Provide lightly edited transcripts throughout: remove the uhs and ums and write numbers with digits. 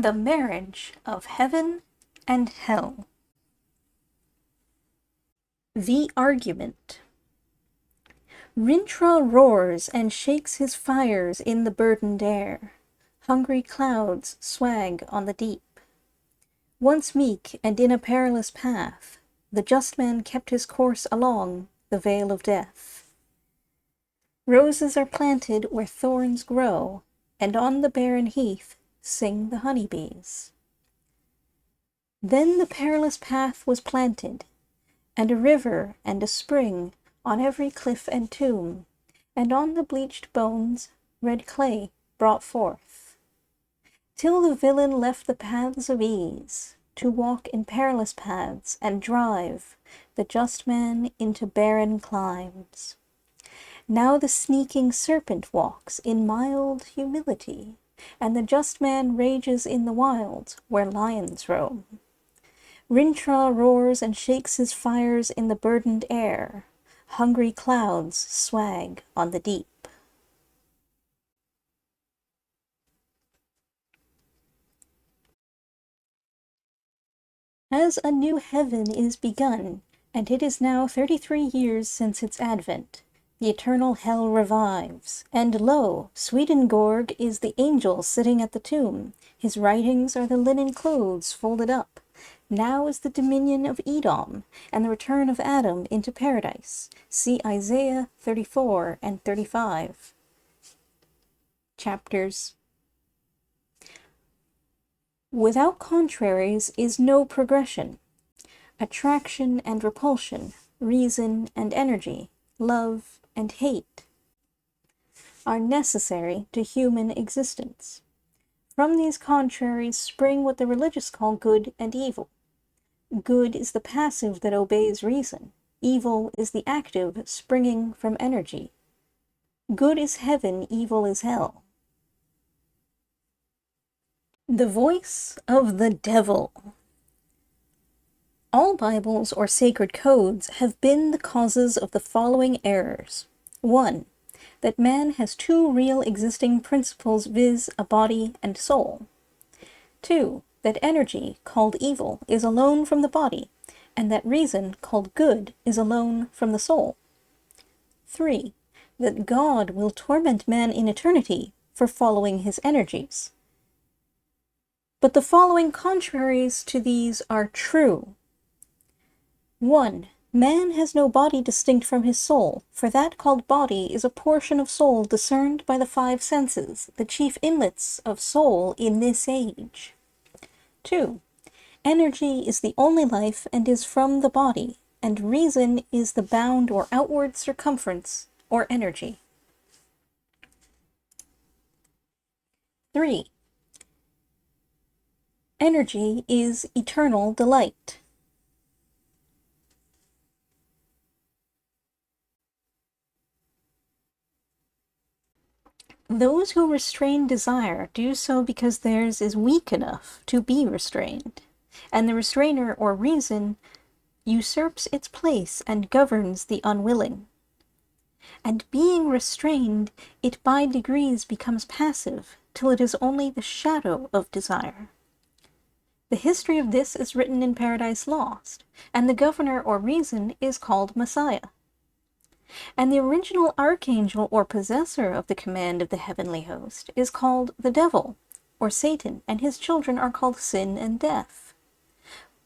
The Marriage of Heaven and Hell. The Argument. Rintrah roars and shakes his fires in the burdened air. Hungry clouds swag on the deep. Once meek and in a perilous path, the just man kept his course along the vale of death. Roses are planted where thorns grow, and on the barren heath sing the honeybees. Then the perilous path was planted, and a river and a spring on every cliff and tomb, and on the bleached bones red clay brought forth, till the villain left the paths of ease, to walk in perilous paths and drive the just man into barren climes. Now the sneaking serpent walks in mild humility, and the just man rages in the wilds where lions roam. Rintrah roars and shakes his fires in the burdened air. Hungry clouds swag on the deep. As a new heaven is begun, and it is now 33 years since its advent, the eternal hell revives, and lo, Swedenborg is the angel sitting at the tomb. His writings are the linen clothes folded up. Now is the dominion of Edom, and the return of Adam into paradise. See Isaiah 34 and 35. Chapters. Without contraries is no progression. Attraction and repulsion, reason and energy, love and hate are necessary to human existence. From these contraries spring what the religious call good and evil. Good is the passive that obeys reason. Evil is the active, springing from energy. Good is heaven, evil is hell. The voice of the devil. All Bibles or sacred codes have been the causes of the following errors. 1. That man has two real existing principles, viz. A body and soul. 2. That energy, called evil, is alone from the body, and that reason, called good, is alone from the soul. 3. That God will torment man in eternity for following his energies. But the following contraries to these are true. 1. Man has no body distinct from his soul, for that called body is a portion of soul discerned by the five senses, the chief inlets of soul in this age. 2. Energy is the only life and is from the body, and reason is the bound or outward circumference or energy. 3. Energy is eternal delight. Those who restrain desire do so because theirs is weak enough to be restrained, and the restrainer or reason usurps its place and governs the unwilling. And being restrained, it by degrees becomes passive, till it is only the shadow of desire. The history of this is written in Paradise Lost, and the governor or reason is called Messiah. And the original archangel or possessor of the command of the heavenly host is called the devil, or Satan, and his children are called sin and death.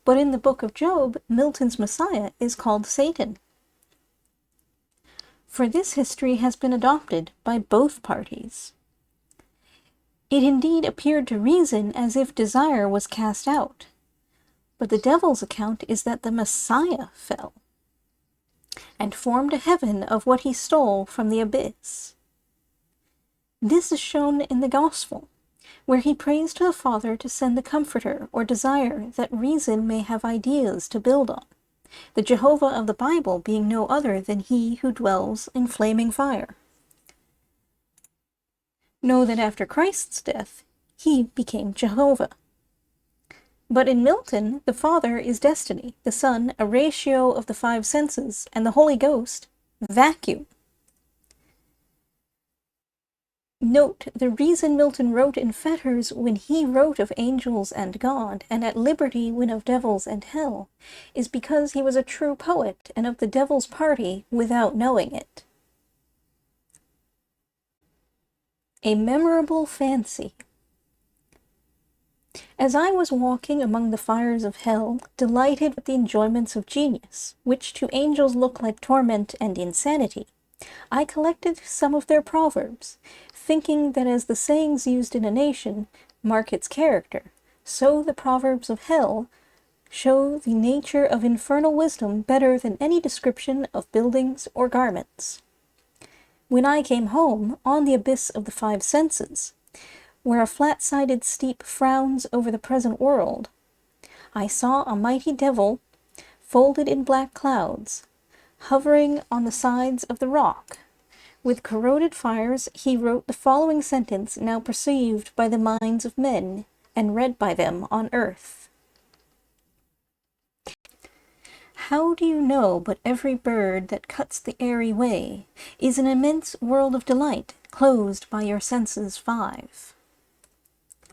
But in the book of Job, Milton's Messiah is called Satan. For this history has been adopted by both parties. It indeed appeared to reason as if desire was cast out, but the devil's account is that the Messiah fell and formed a heaven of what he stole from the abyss. This is shown in the Gospel, where he prays to the Father to send the Comforter or desire that reason may have ideas to build on, the Jehovah of the Bible being no other than he who dwells in flaming fire. Know that after Christ's death, he became Jehovah. But in Milton, the Father is destiny, the Son a ratio of the five senses, and the Holy Ghost vacuum. Note the reason Milton wrote in fetters when he wrote of angels and God, and at liberty when of devils and hell, is because he was a true poet and of the devil's party without knowing it. A memorable fancy. As I was walking among the fires of hell, delighted with the enjoyments of genius, which to angels look like torment and insanity, I collected some of their proverbs, thinking that as the sayings used in a nation mark its character, so the proverbs of hell show the nature of infernal wisdom better than any description of buildings or garments. When I came home, on the abyss of the five senses, where a flat-sided steep frowns over the present world, I saw a mighty devil, folded in black clouds, hovering on the sides of the rock. With corroded fires he wrote the following sentence, now perceived by the minds of men, and read by them on earth. How do you know but every bird that cuts the airy way is an immense world of delight, closed by your senses five?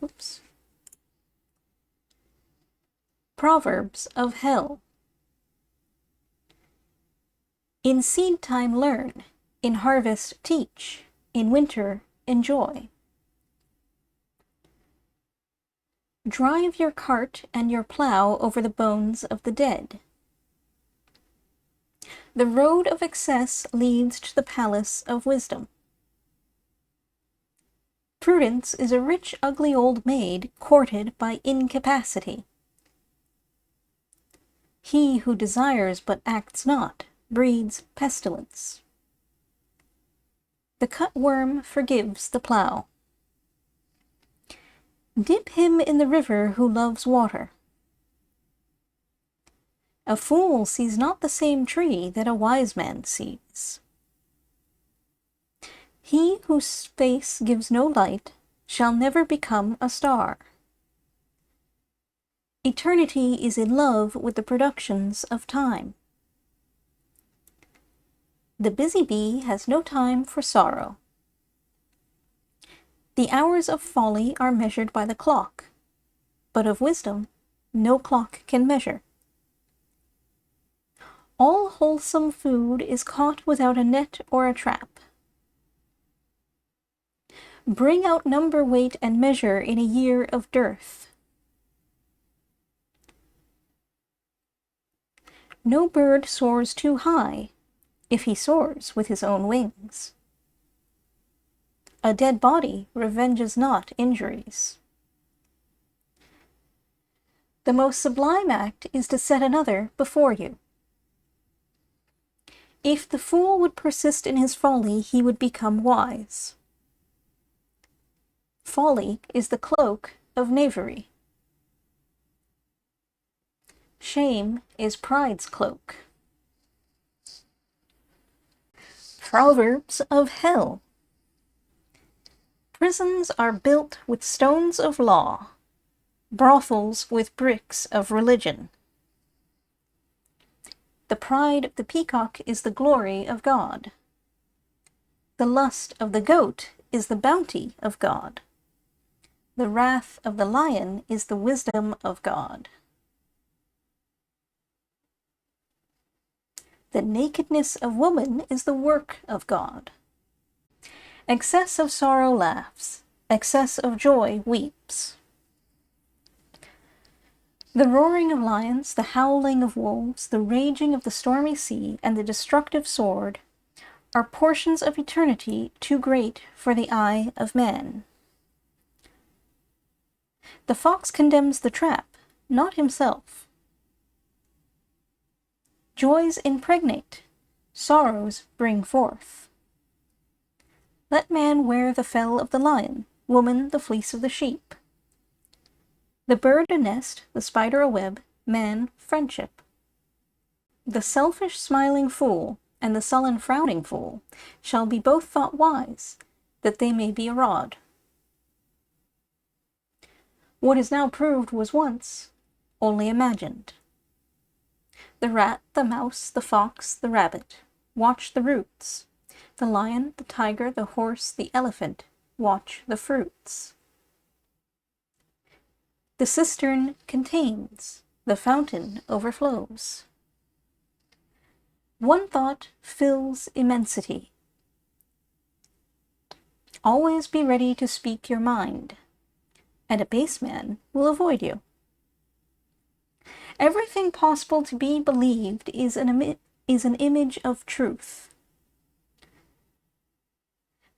Oops. Proverbs of hell. In seed time learn, in harvest teach, in winter enjoy. Drive your cart and your plough over the bones of the dead. The road of excess leads to the palace of wisdom. Prudence is a rich, ugly old maid courted by incapacity. He who desires but acts not breeds pestilence. The cutworm forgives the plough. Dip him in the river who loves water. A fool sees not the same tree that a wise man sees. He whose face gives no light shall never become a star. Eternity is in love with the productions of time. The busy bee has no time for sorrow. The hours of folly are measured by the clock, but of wisdom no clock can measure. All wholesome food is caught without a net or a trap. Bring out number, weight, and measure in a year of dearth. No bird soars too high, if he soars with his own wings. A dead body revenges not injuries. The most sublime act is to set another before you. If the fool would persist in his folly, he would become wise. Folly is the cloak of knavery. Shame is pride's cloak. Proverbs of hell. Prisons are built with stones of law, brothels with bricks of religion. The pride of the peacock is the glory of God. The lust of the goat is the bounty of God. The wrath of the lion is the wisdom of God. The nakedness of woman is the work of God. Excess of sorrow laughs, excess of joy weeps. The roaring of lions, the howling of wolves, the raging of the stormy sea, and the destructive sword are portions of eternity too great for the eye of man. The fox condemns the trap, not himself. Joys impregnate, sorrows bring forth. Let man wear the fell of the lion, woman the fleece of the sheep. The bird a nest, the spider a web, man friendship. The selfish smiling fool and the sullen frowning fool shall be both thought wise, that they may be a rod. What is now proved was once only imagined. The rat, the mouse, the fox, the rabbit watch the roots. The lion, the tiger, the horse, the elephant watch the fruits. The cistern contains, the fountain overflows. One thought fills immensity. Always be ready to speak your mind, and a base man will avoid you. Everything possible to be believed is an image of truth.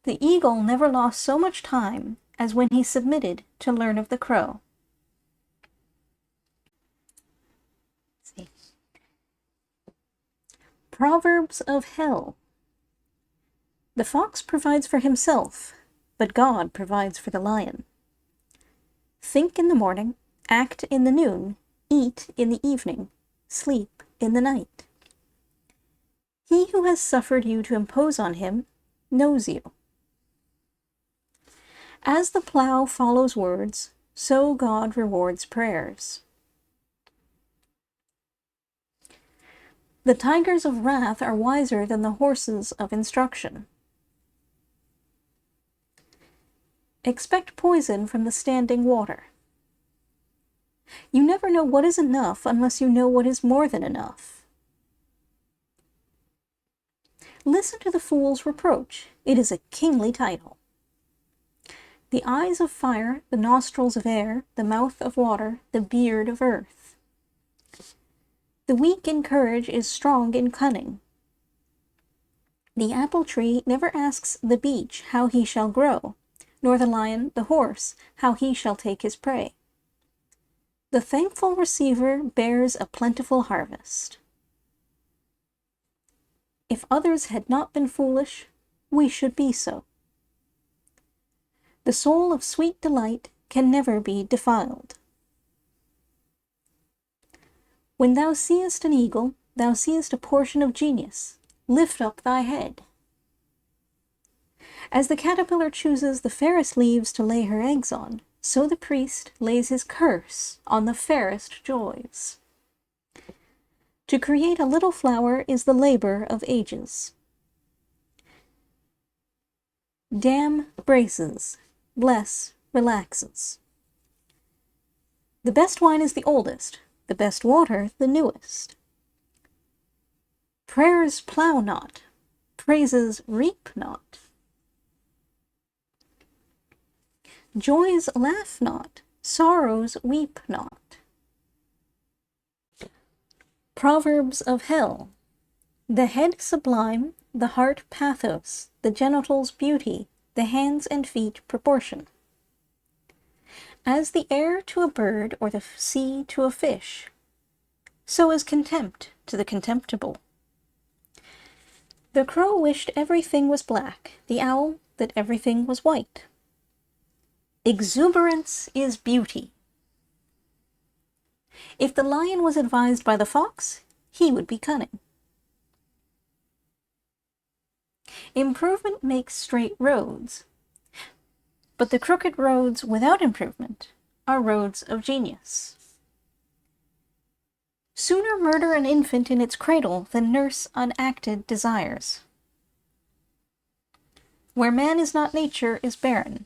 The eagle never lost so much time as when he submitted to learn of the crow. Proverbs of hell. The fox provides for himself, but God provides for the lion. Think in the morning, act in the noon, eat in the evening, sleep in the night. He who has suffered you to impose on him knows you. As the plow follows words, so God rewards prayers. The tigers of wrath are wiser than the horses of instruction. Expect poison from the standing water. You never know what is enough unless you know what is more than enough. Listen to the fool's reproach. It is a kingly title. The eyes of fire, the nostrils of air, the mouth of water, the beard of earth. The weak in courage is strong in cunning. The apple tree never asks the beech how he shall grow, nor the lion, the horse, how he shall take his prey. The thankful receiver bears a plentiful harvest. If others had not been foolish, we should be so. The soul of sweet delight can never be defiled. When thou seest an eagle, thou seest a portion of genius. Lift up thy head. As the caterpillar chooses the fairest leaves to lay her eggs on, so the priest lays his curse on the fairest joys. To create a little flower is the labor of ages. Dam braces, bless relaxes. The best wine is the oldest, the best water the newest. Prayers plow not, praises reap not. Joys laugh not, sorrows weep not. Proverbs of hell. The head sublime, the heart pathos, the genitals beauty, the hands and feet proportion. As the air to a bird or the sea to a fish, so is contempt to the contemptible. The crow wished everything was black, the owl that everything was white. Exuberance is beauty. If the lion was advised by the fox, he would be cunning. Improvement makes straight roads, but the crooked roads without improvement are roads of genius. Sooner murder an infant in its cradle than nurse unacted desires. Where man is not nature is barren.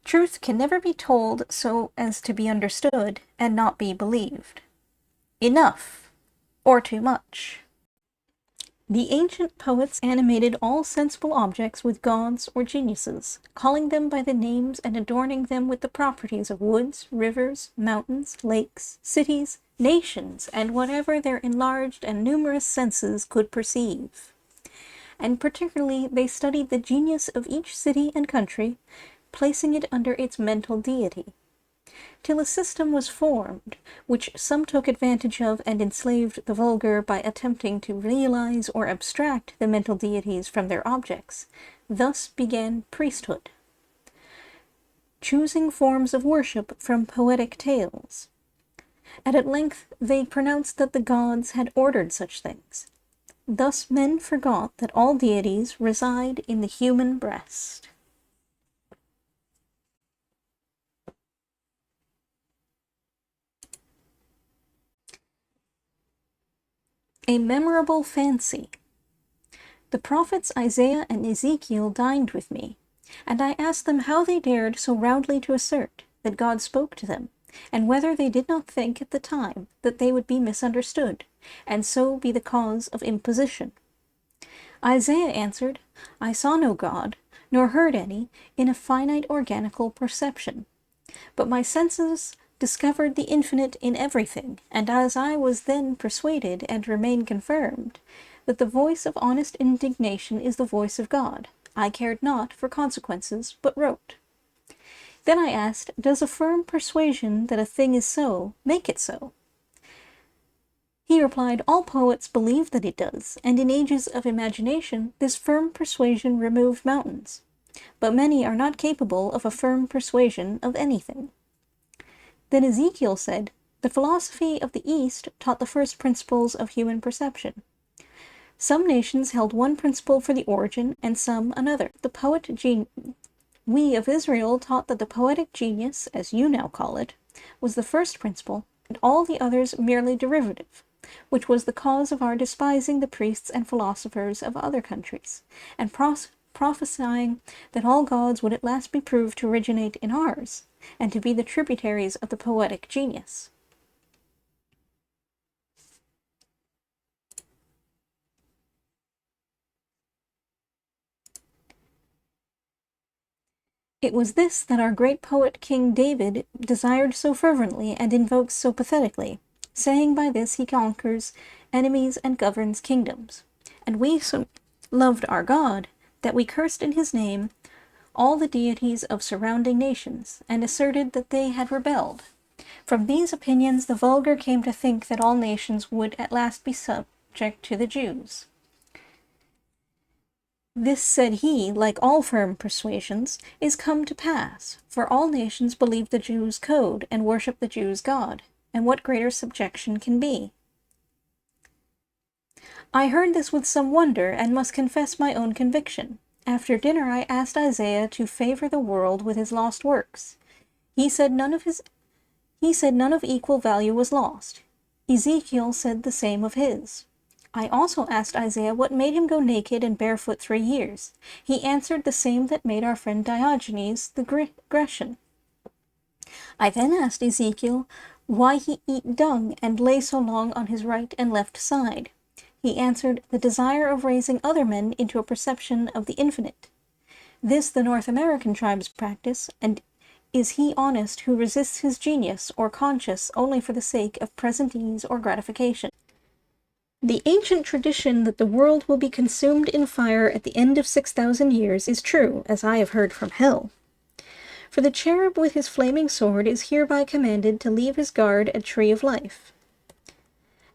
Truth can never be told so as to be understood and not be believed. Enough, or too much. The ancient poets animated all sensible objects with gods or geniuses, calling them by the names and adorning them with the properties of woods, rivers, mountains, lakes, cities, nations, and whatever their enlarged and numerous senses could perceive. And particularly they studied the genius of each city and country, placing it under its mental deity, till a system was formed, which some took advantage of and enslaved the vulgar by attempting to realize or abstract the mental deities from their objects. Thus began priesthood, choosing forms of worship from poetic tales. And at length they pronounced that the gods had ordered such things. Thus men forgot that all deities reside in the human breast. A memorable fancy. The The prophets Isaiah and Ezekiel dined with me, and I asked them how they dared so roundly to assert that God spoke to them, and whether they did not think at the time that they would be misunderstood, and so be the cause of imposition. Isaiah answered, I saw no God, nor heard any, in a finite organical perception. But my senses discovered the infinite in everything, and as I was then persuaded, and remain confirmed, that the voice of honest indignation is the voice of God, I cared not for consequences, but wrote. Then I asked, does a firm persuasion that a thing is so make it so? He replied, all poets believe that it does, and in ages of imagination this firm persuasion removed mountains. But many are not capable of a firm persuasion of anything. Then Ezekiel said, the philosophy of the East taught the first principles of human perception. Some nations held one principle for the origin, and some another. We of Israel taught that the poetic genius, as you now call it, was the first principle, and all the others merely derivative, which was the cause of our despising the priests and philosophers of other countries, and prophesying that all gods would at last be proved to originate in ours, and to be the tributaries of the poetic genius. It was this that our great poet King David desired so fervently and invokes so pathetically, saying by this he conquers enemies and governs kingdoms. And we so loved our God that we cursed in his name all the deities of surrounding nations, and asserted that they had rebelled. From these opinions the vulgar came to think that all nations would at last be subject to the Jews. This, said he, like all firm persuasions, is come to pass, for all nations believe the Jews' code and worship the Jews' God, and what greater subjection can be? I heard this with some wonder, and must confess my own conviction. After dinner I asked Isaiah to favor the world with his lost works. He said none of equal value was lost. Ezekiel said the same of his. I also asked Isaiah what made him go naked and barefoot 3 years. He answered the same that made our friend Diogenes the Grecian. I then asked Ezekiel why he eat dung and lay so long on his right and left side. He answered, the desire of raising other men into a perception of the infinite. This the North American tribes practice, and is he honest who resists his genius or conscious only for the sake of present ease or gratification? The ancient tradition that the world will be consumed in fire at the end of 6,000 years is true, as I have heard from hell. For the cherub with his flaming sword is hereby commanded to leave his guard at Tree of Life.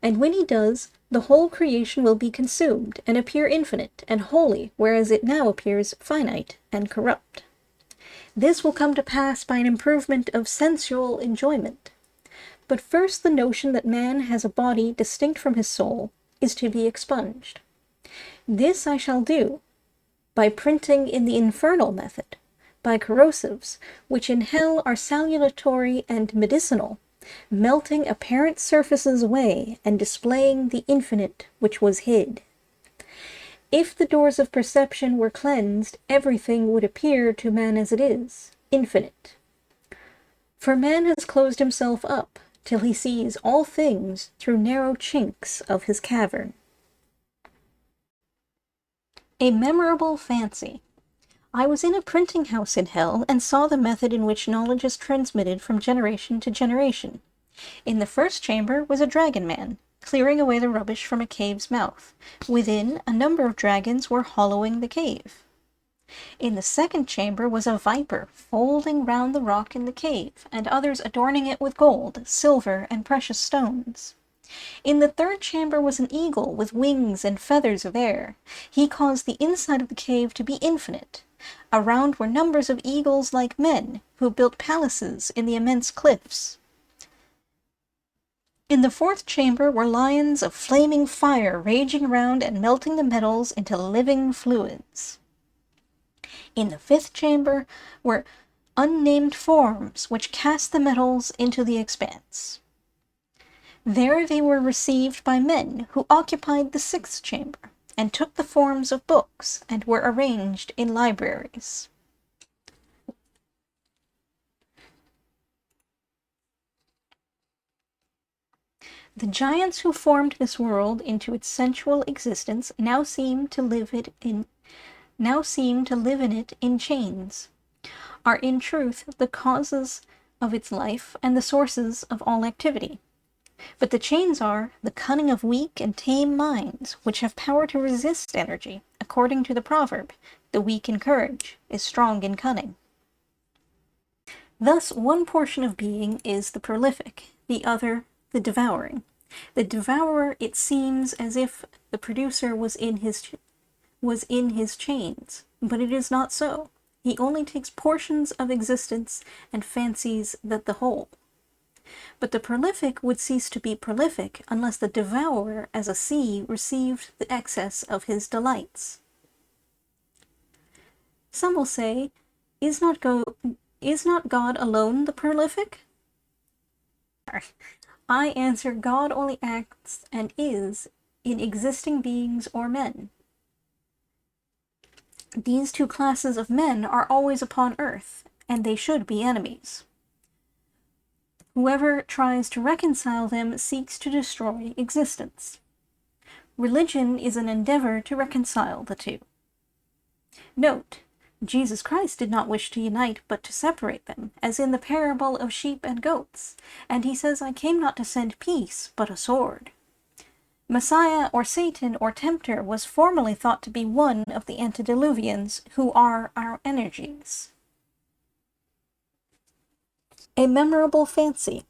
And when he does, the whole creation will be consumed, and appear infinite and holy, whereas it now appears finite and corrupt. This will come to pass by an improvement of sensual enjoyment. But first the notion that man has a body distinct from his soul is to be expunged. This I shall do by printing in the infernal method, by corrosives, which in hell are salutary and medicinal, melting apparent surfaces away and displaying the infinite which was hid. If the doors of perception were cleansed, everything would appear to man as it is, infinite. For man has closed himself up, till he sees all things through narrow chinks of his cavern. A memorable fancy. I was in a printing house in hell, and saw the method in which knowledge is transmitted from generation to generation. In the first chamber was a dragon man, clearing away the rubbish from a cave's mouth. Within, a number of dragons were hollowing the cave. In the second chamber was a viper, folding round the rock in the cave, and others adorning it with gold, silver, and precious stones. In the third chamber was an eagle with wings and feathers of air. He caused the inside of the cave to be infinite. Around were numbers of eagles like men, who built palaces in the immense cliffs. In the fourth chamber were lions of flaming fire raging around and melting the metals into living fluids. In the fifth chamber were unnamed forms which cast the metals into the expanse. There they were received by men who occupied the sixth chamber. and took the forms of books, and were arranged in libraries. The giants who formed this world into its sensual existence now seem to live in it in chains, are in truth the causes of its life and the sources of all activity. But the chains are the cunning of weak and tame minds, which have power to resist energy, according to the proverb, "The weak in courage is strong in cunning." Thus, one portion of being is the prolific, the other the devouring. The devourer, it seems as if the producer was in his chains, but it is not so. He only takes portions of existence and fancies that the whole. But the prolific would cease to be prolific unless the devourer, as a sea, received the excess of his delights. Some will say, is not God alone the prolific? I answer, God only acts and is in existing beings or men. These two classes of men are always upon earth, and they should be enemies. Whoever tries to reconcile them seeks to destroy existence. Religion is an endeavor to reconcile the two. Note, Jesus Christ did not wish to unite but to separate them, as in the parable of sheep and goats, and he says, "I came not to send peace, but a sword." Messiah or Satan or Tempter was formerly thought to be one of the antediluvians, who are our energies. A memorable fancy.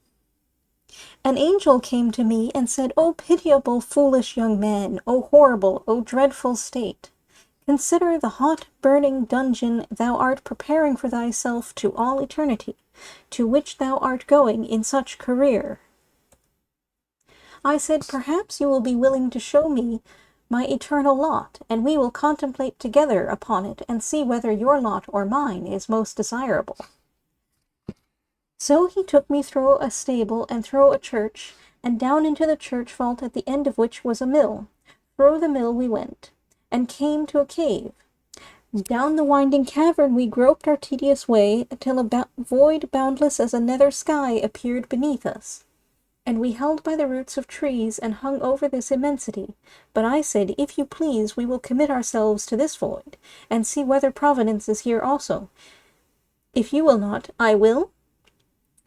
An angel came to me and said, "O pitiable, foolish young man, O horrible, O dreadful state! Consider the hot, burning dungeon thou art preparing for thyself to all eternity, to which thou art going in such career." I said, "Perhaps you will be willing to show me my eternal lot, and we will contemplate together upon it, and see whether your lot or mine is most desirable." So he took me through a stable and through a church, and down into the church vault, at the end of which was a mill. Through the mill we went, and came to a cave. Down the winding cavern we groped our tedious way, till a void boundless as a nether sky appeared beneath us, and we held by the roots of trees and hung over this immensity. But I said, "If you please, we will commit ourselves to this void, and see whether Providence is here also. If you will not, I will."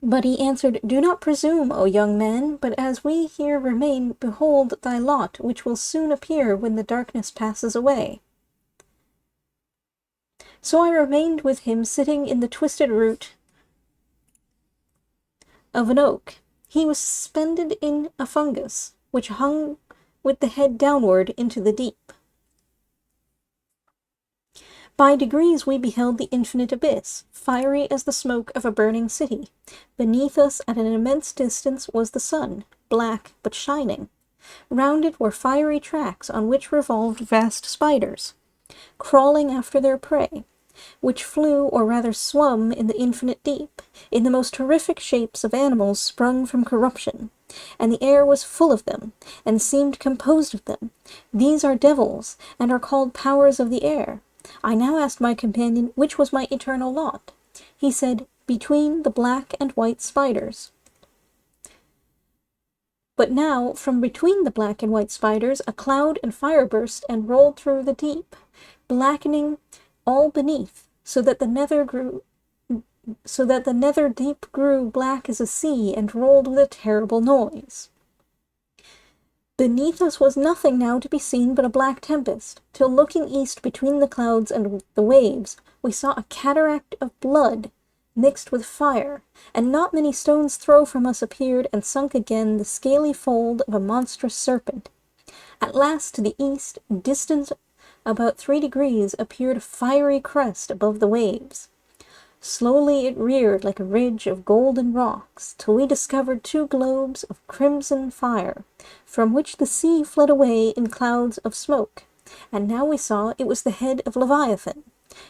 But he answered, "Do not presume, O young man, but as we here remain, behold thy lot, which will soon appear when the darkness passes away." So I remained with him, sitting in the twisted root of an oak. He was suspended in a fungus, which hung with the head downward into the deep. By degrees we beheld the infinite abyss, fiery as the smoke of a burning city. Beneath us, at an immense distance, was the sun, black but shining. Round it were fiery tracks on which revolved vast spiders, crawling after their prey, which flew, or rather swum, in the infinite deep, in the most horrific shapes of animals sprung from corruption, and the air was full of them, and seemed composed of them. These are devils, and are called powers of the air. I now asked my companion which was my eternal lot. He said, "Between the black and white spiders." But now, from between the black and white spiders, a cloud and fire burst and rolled through the deep, blackening all beneath, so that the nether deep grew black as a sea, and rolled with a terrible noise. Beneath us was nothing now to be seen but a black tempest, till looking east between the clouds and the waves, we saw a cataract of blood mixed with fire, and not many stones' throw from us appeared and sunk again the scaly fold of a monstrous serpent. At last, to the east, distant about 3 degrees, appeared a fiery crest above the waves. Slowly it reared like a ridge of golden rocks, till we discovered 2 globes of crimson fire, from which the sea fled away in clouds of smoke. And now we saw it was the head of Leviathan.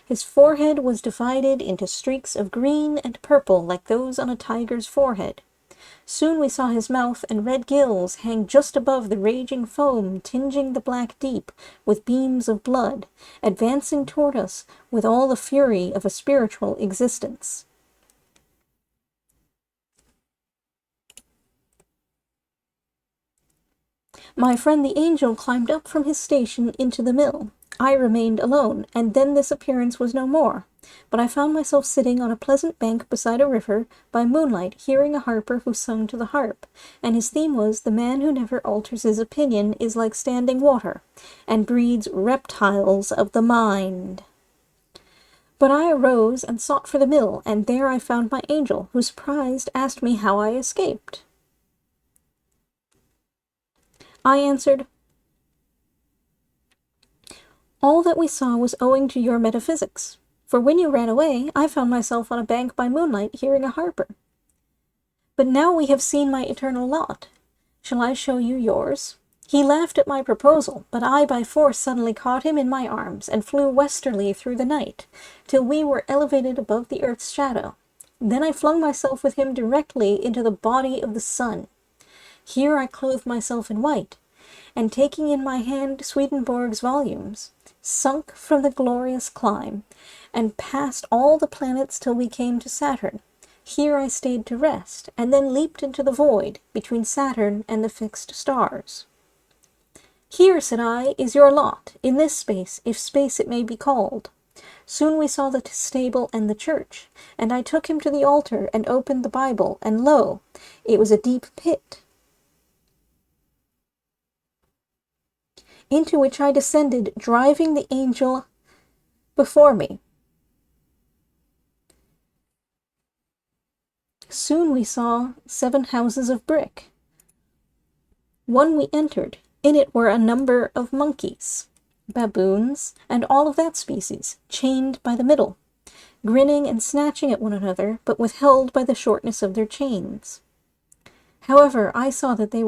His forehead was divided into streaks of green and purple like those on a tiger's forehead. Soon we saw his mouth and red gills hang just above the raging foam tinging the black deep with beams of blood, advancing toward us with all the fury of a spiritual existence. My friend the angel climbed up from his station into the mill. I remained alone, and then this appearance was no more. But I found myself sitting on a pleasant bank beside a river, by moonlight, hearing a harper who sung to the harp, and his theme was, "The man who never alters his opinion is like standing water, and breeds reptiles of the mind." But I arose and sought for the mill, and there I found my angel, who, surprised, asked me how I escaped. I answered, "All that we saw was owing to your metaphysics. For when you ran away, I found myself on a bank by moonlight hearing a harper. But now we have seen my eternal lot. Shall I show you yours?" He laughed at my proposal, but I by force suddenly caught him in my arms and flew westerly through the night, till we were elevated above the earth's shadow. Then I flung myself with him directly into the body of the sun. Here I clothed myself in white, and taking in my hand Swedenborg's volumes, sunk from the glorious clime, and passed all the planets till we came to Saturn. Here I stayed to rest, and then leaped into the void between Saturn and the fixed stars. "Here," said I, "is your lot, in this space, if space it may be called." Soon we saw the stable and the church, and I took him to the altar and opened the Bible, and lo, it was a deep pit, into which I descended, driving the angel before me. Soon we saw 7 houses of brick. One we entered. In it were a number of monkeys, baboons, and all of that species, chained by the middle, grinning and snatching at one another, but withheld by the shortness of their chains. However, I saw that they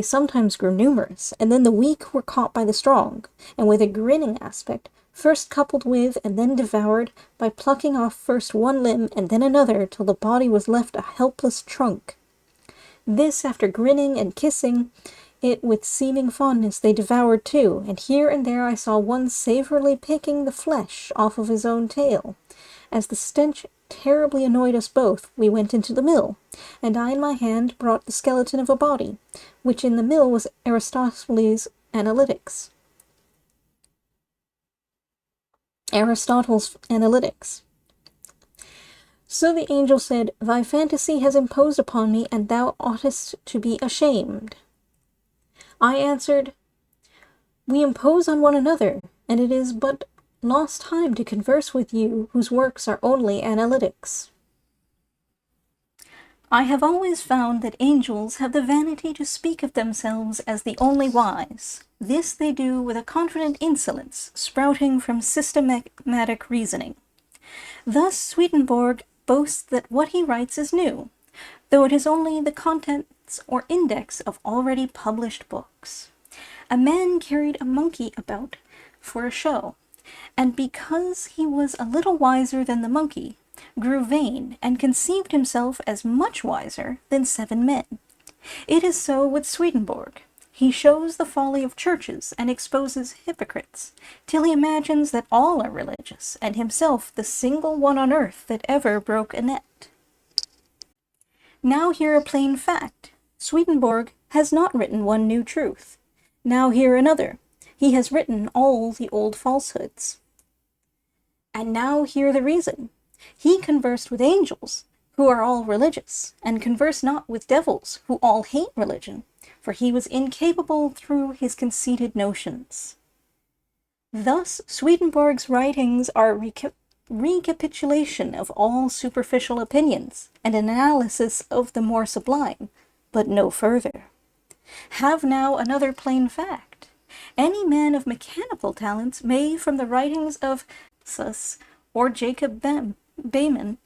sometimes grew numerous, and then the weak were caught by the strong, and with a grinning aspect, first coupled with and then devoured, by plucking off first one limb and then another, till the body was left a helpless trunk. This, after grinning and kissing it with seeming fondness, they devoured too, and here and there I saw one savorily picking the flesh off of his own tail. As the stench terribly annoyed us both, we went into the mill, and I in my hand brought the skeleton of a body, which in the mill was Aristotle's Analytics. So the angel said, "Thy fantasy has imposed upon me, and thou oughtest to be ashamed." I answered, "We impose on one another, and it is but lost time to converse with you whose works are only analytics." I have always found that angels have the vanity to speak of themselves as the only wise. This they do with a confident insolence, sprouting from systematic reasoning. Thus Swedenborg boasts that what he writes is new, though it is only the contents or index of already published books. A man carried a monkey about for a show, and because he was a little wiser than the monkey, grew vain, and conceived himself as much wiser than 7 men. It is so with Swedenborg. He shows the folly of churches and exposes hypocrites, till he imagines that all are religious, and himself the single one on earth that ever broke a net. Now hear a plain fact. Swedenborg has not written one new truth. Now hear another. He has written all the old falsehoods. And now hear the reason. He conversed with angels, who are all religious, and conversed not with devils, who all hate religion, for he was incapable through his conceited notions. Thus Swedenborg's writings are a recapitulation of all superficial opinions, and an analysis of the more sublime, but no further. Have now another plain fact. Any man of mechanical talents may, from the writings of Sus or Jacob Behmen,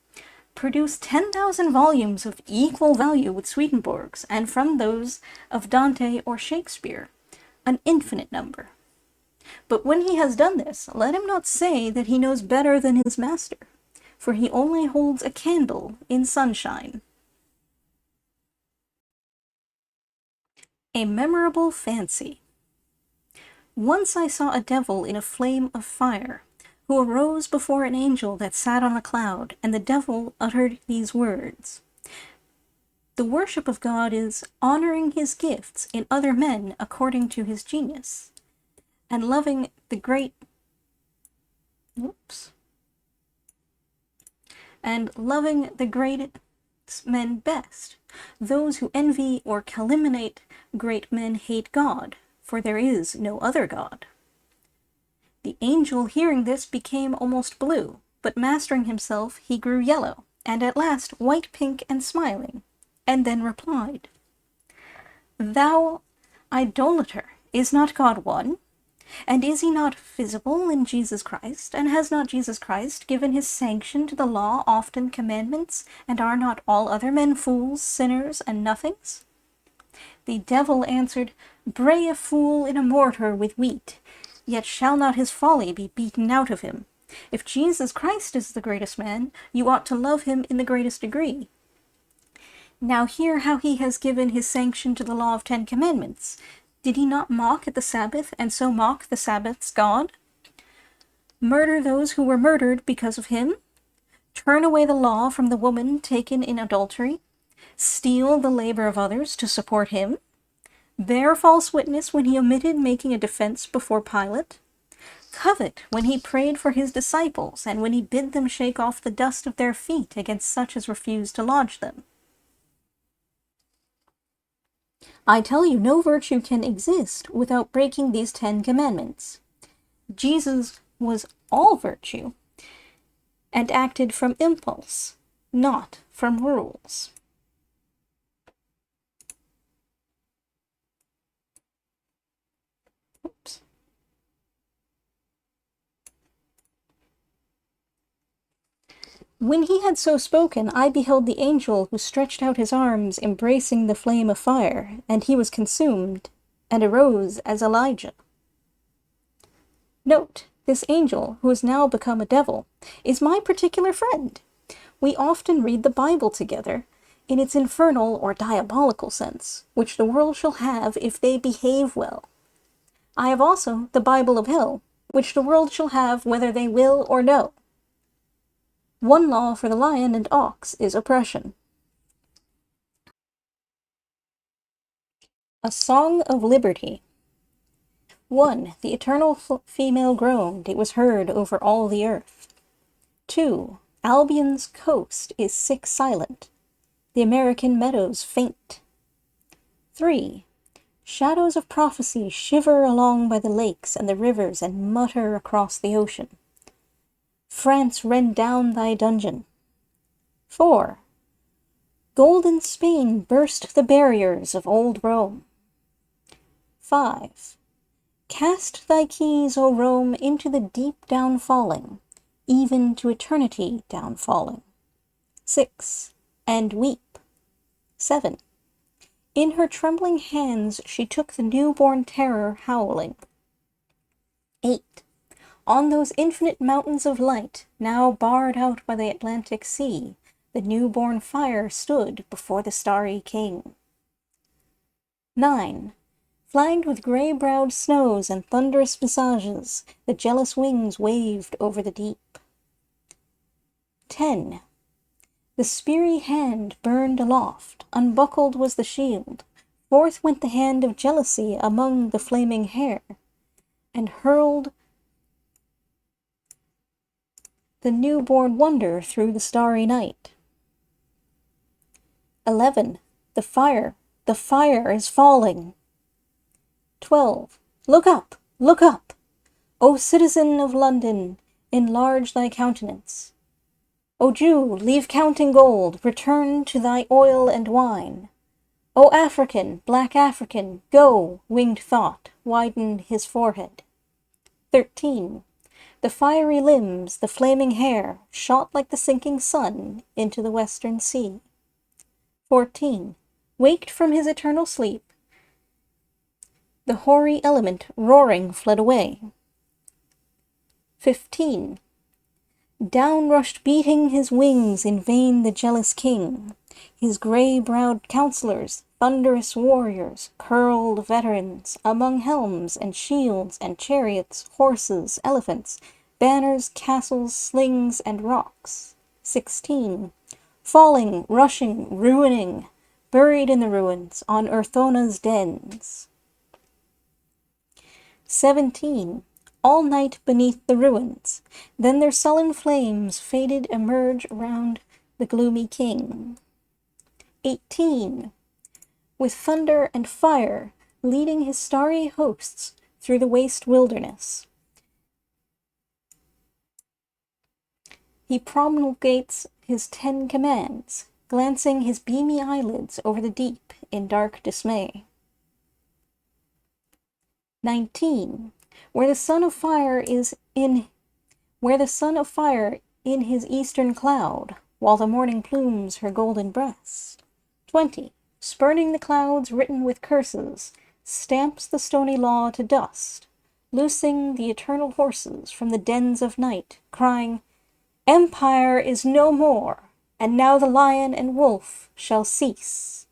produce 10,000 volumes of equal value with Swedenborg's, and from those of Dante or Shakespeare, an infinite number. But when he has done this, let him not say that he knows better than his master. for he only holds a candle in sunshine. A memorable fancy. Once I saw a devil in a flame of fire, who arose before an angel that sat on a cloud, and the devil uttered these words: "The worship of God is honoring his gifts in other men according to his genius, and loving the great men best. Those who envy or calumniate great men hate God, for there is no other God." The angel, hearing this, became almost blue, but mastering himself, he grew yellow, and at last white, pink, and smiling, and then replied, "Thou idolater, is not God one? And is he not visible in Jesus Christ? And has not Jesus Christ given his sanction to the law, often commandments? And are not all other men fools, sinners, and nothings?" The devil answered, "Bray a fool in a mortar with wheat, yet shall not his folly be beaten out of him. If Jesus Christ is the greatest man, you ought to love him in the greatest degree. Now hear how he has given his sanction to the law of 10 commandments. Did he not mock at the Sabbath, and so mock the Sabbath's God? Murder those who were murdered because of him? Turn away the law from the woman taken in adultery? Steal the labor of others to support him? Bear false witness when he omitted making a defense before Pilate? Covet when he prayed for his disciples, and when he bid them shake off the dust of their feet against such as refused to lodge them? I tell you, no virtue can exist without breaking these 10 commandments. Jesus was all virtue, and acted from impulse, not from rules." Oops. When he had so spoken, I beheld the angel who stretched out his arms, embracing the flame of fire, and he was consumed, and arose as Elijah. Note, this angel, who has now become a devil, is my particular friend. We often read the Bible together, in its infernal or diabolical sense, which the world shall have if they behave well. I have also the Bible of hell, which the world shall have whether they will or no. One law for the lion and ox is oppression. A Song of Liberty. 1. The eternal female groaned, it was heard over all the earth. 2. Albion's coast is sick silent, the American meadows faint. 3. Shadows of prophecy shiver along by the lakes and the rivers and mutter across the ocean. France, rend down thy dungeon. 4. Golden Spain burst the barriers of old Rome. 5. Cast thy keys, O Rome, into the deep downfalling, even to eternity downfalling. 6. And weep. 7. In her trembling hands she took the newborn terror howling. 8. On those infinite mountains of light, now barred out by the Atlantic Sea, the newborn fire stood before the starry king. 9. Flagged with grey-browed snows and thunderous visages, the jealous wings waved over the deep. 10. The speary hand burned aloft, unbuckled was the shield, forth went the hand of jealousy among the flaming hair, and hurled the newborn wonder through the starry night. 11. The fire is falling. 12. Look up, look up! O citizen of London, enlarge thy countenance. O Jew, leave counting gold, return to thy oil and wine. O African, black African, go, winged thought, widen his forehead. 13. The fiery limbs, the flaming hair, shot like the sinking sun into the western sea. 14. Waked from his eternal sleep, the hoary element roaring fled away. 15. Down rushed beating his wings in vain the jealous king. His grey-browed counsellors, thunderous warriors, curled veterans, among helms and shields and chariots, horses, elephants, banners, castles, slings, and rocks. 16. Falling, rushing, ruining, buried in the ruins, on Urthona's dens. 17. All night beneath the ruins, then their sullen flames faded emerge round the gloomy king. 18. With thunder and fire, leading his starry hosts through the waste wilderness, he promulgates his 10 commands, glancing his beamy eyelids over the deep in dark dismay. 19. Where the sun of fire in his eastern cloud, while the morning plumes her golden breast. 20. Spurning the clouds written with curses, stamps the stony law to dust, loosing the eternal horses from the dens of night, crying, "Empire is no more, and now the lion and wolf shall cease."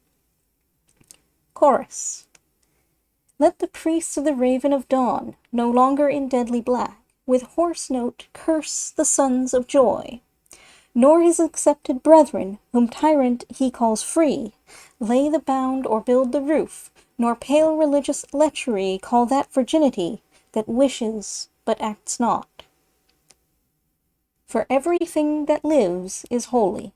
Chorus. Let the priests of the Raven of Dawn, no longer in deadly black, with hoarse note curse the sons of joy, nor his accepted brethren, whom tyrant he calls free, lay the bound or build the roof, nor pale religious lechery call that virginity that wishes but acts not. For everything that lives is holy,